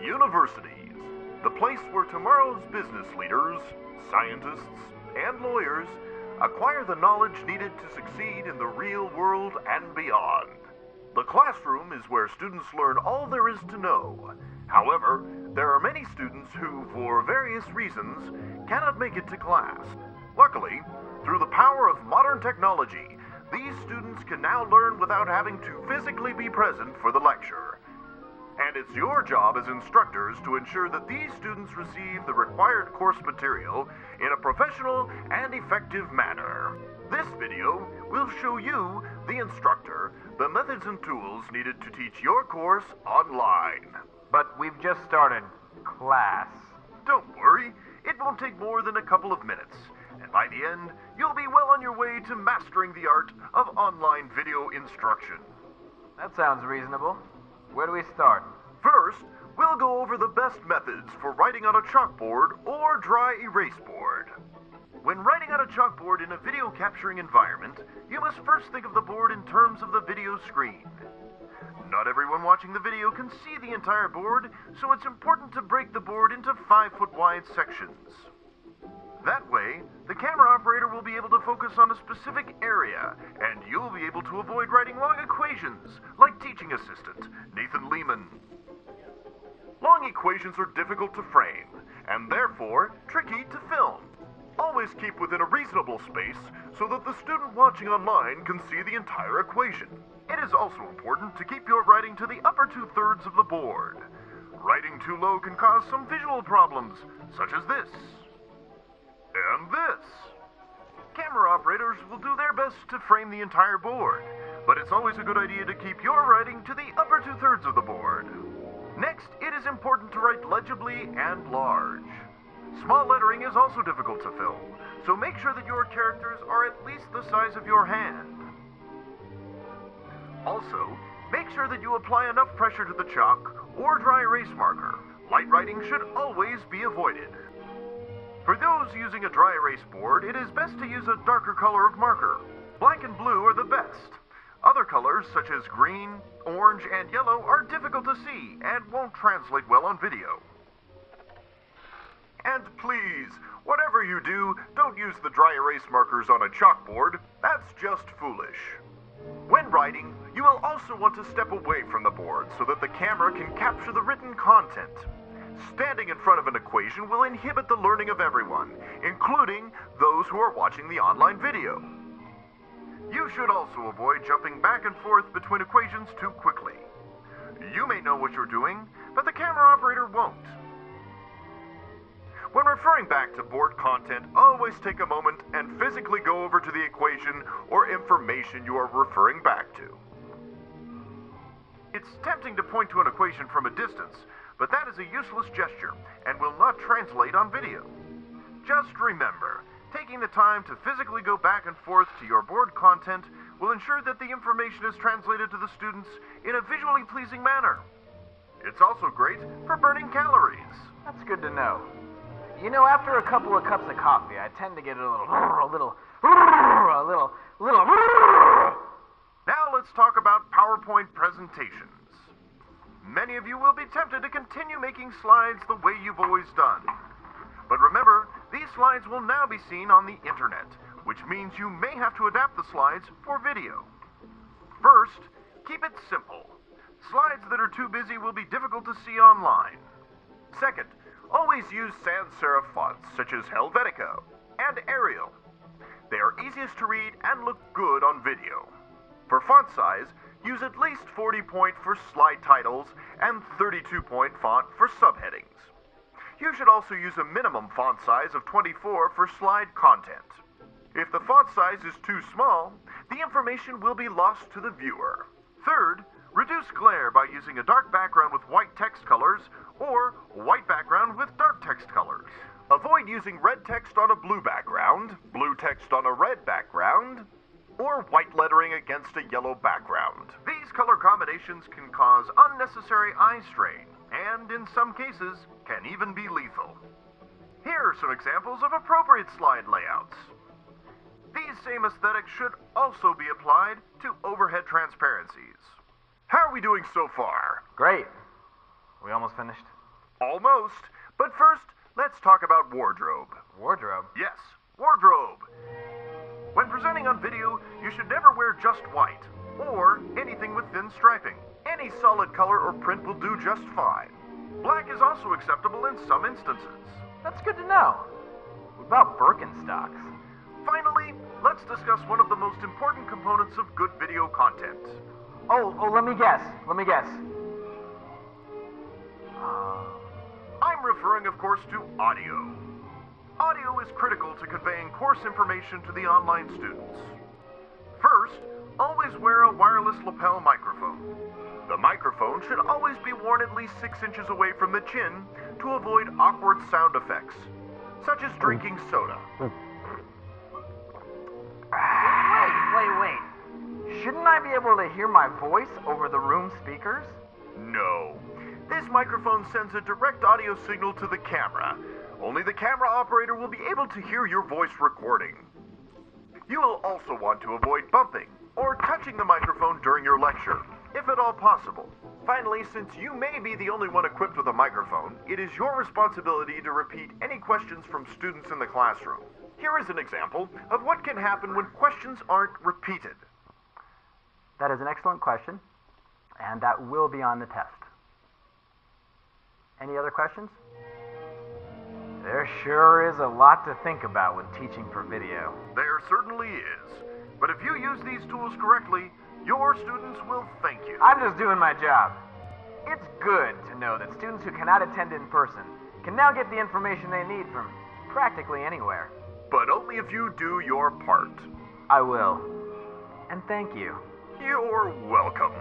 Universities, the place where tomorrow's business leaders, scientists, and lawyers acquire the knowledge needed to succeed in the real world and beyond. The classroom is where students learn all there is to know. However, there are many students who, for various reasons, cannot make it to class. Luckily, through the power of modern technology, these students can now learn without having to physically be present for the lecture. And it's your job as instructors to ensure that these students receive the required course material in a professional and effective manner. This video will show you, the instructor, the methods and tools needed to teach your course online. But we've just started class. Don't worry, it won't take more than a couple of minutes. And by the end, you'll be well on your way to mastering the art of online video instruction. That sounds reasonable. Where do we start? First, we'll go over the best methods for writing on a chalkboard or dry erase board. When writing on a chalkboard in a video capturing environment, you must first think of the board in terms of the video screen. Not everyone watching the video can see the entire board, so it's important to break the board into 5-foot wide sections. That way, the camera operator will be able to focus on a specific area, and you'll be able to avoid writing long equations, like teaching assistant Nathan Lehman. Long equations are difficult to frame, and therefore tricky to film. Always keep within a reasonable space so that the student watching online can see the entire equation. It is also important to keep your writing to the upper 2/3 of the board. Writing too low can cause some visual problems, such as this. And this. Camera operators will do their best to frame the entire board, but it's always a good idea to keep your writing to the upper 2/3 of the board. Next, it is important to write legibly and large. Small lettering is also difficult to film, so make sure that your characters are at least the size of your hand. Also, make sure that you apply enough pressure to the chalk or dry erase marker. Light writing should always be avoided. For those using a dry erase board, it is best to use a darker color of marker. Black and blue are the best. Other colors, such as green, orange, and yellow, are difficult to see and won't translate well on video. And please, whatever you do, don't use the dry erase markers on a chalkboard. That's just foolish. When writing, you will also want to step away from the board so that the camera can capture the written content. Standing in front of an equation will inhibit the learning of everyone, including those who are watching the online video. You should also avoid jumping back and forth between equations too quickly. You may know what you're doing, but the camera operator won't. When referring back to board content, always take a moment and physically go over to the equation or information you are referring back to. It's tempting to point to an equation from a distance, but that is a useless gesture and will not translate on video. Just remember, taking the time to physically go back and forth to your board content will ensure that the information is translated to the students in a visually pleasing manner. It's also great for burning calories. That's good to know. You know, after a couple of cups of coffee, I tend to get a little. Now let's talk about PowerPoint presentations. Many of you will be tempted to continue making slides the way you've always done. But remember, these slides will now be seen on the internet, which means you may have to adapt the slides for video. First, keep it simple. Slides that are too busy will be difficult to see online. Second, always use sans serif fonts such as Helvetica and Arial. They are easiest to read and look good on video. For font size, use at least 40-point for slide titles and 32-point font for subheadings. You should also use a minimum font size of 24 for slide content. If the font size is too small, the information will be lost to the viewer. Third, reduce glare by using a dark background with white text colors or white background with dark text colors. Avoid using red text on a blue background, blue text on a red background, or white lettering against a yellow background. These color combinations can cause unnecessary eye strain, and in some cases, can even be lethal. Here are some examples of appropriate slide layouts. These same aesthetics should also be applied to overhead transparencies. How are we doing so far? Great. We almost finished? Almost. But first, let's talk about wardrobe. Wardrobe? Yes, wardrobe. When presenting on video, you should never wear just white, or anything with thin striping. Any solid color or print will do just fine. Black is also acceptable in some instances. That's good to know. What about Birkenstocks? Finally, let's discuss one of the most important components of good video content. Oh, let me guess. I'm referring, of course, to audio. Audio is critical to conveying course information to the online students. First, always wear a wireless lapel microphone. The microphone should always be worn at least 6 inches away from the chin to avoid awkward sound effects, such as drinking soda. Wait. Shouldn't I be able to hear my voice over the room speakers? No. This microphone sends a direct audio signal to the camera. Only the camera operator will be able to hear your voice recording. You will also want to avoid bumping or touching the microphone during your lecture, if at all possible. Finally, since you may be the only one equipped with a microphone, it is your responsibility to repeat any questions from students in the classroom. Here is an example of what can happen when questions aren't repeated. That is an excellent question, and that will be on the test. Any other questions? There sure is a lot to think about when teaching for video. There certainly is. But if you use these tools correctly, your students will thank you. I'm just doing my job. It's good to know that students who cannot attend in person can now get the information they need from practically anywhere. But only if you do your part. I will. And thank you. You're welcome.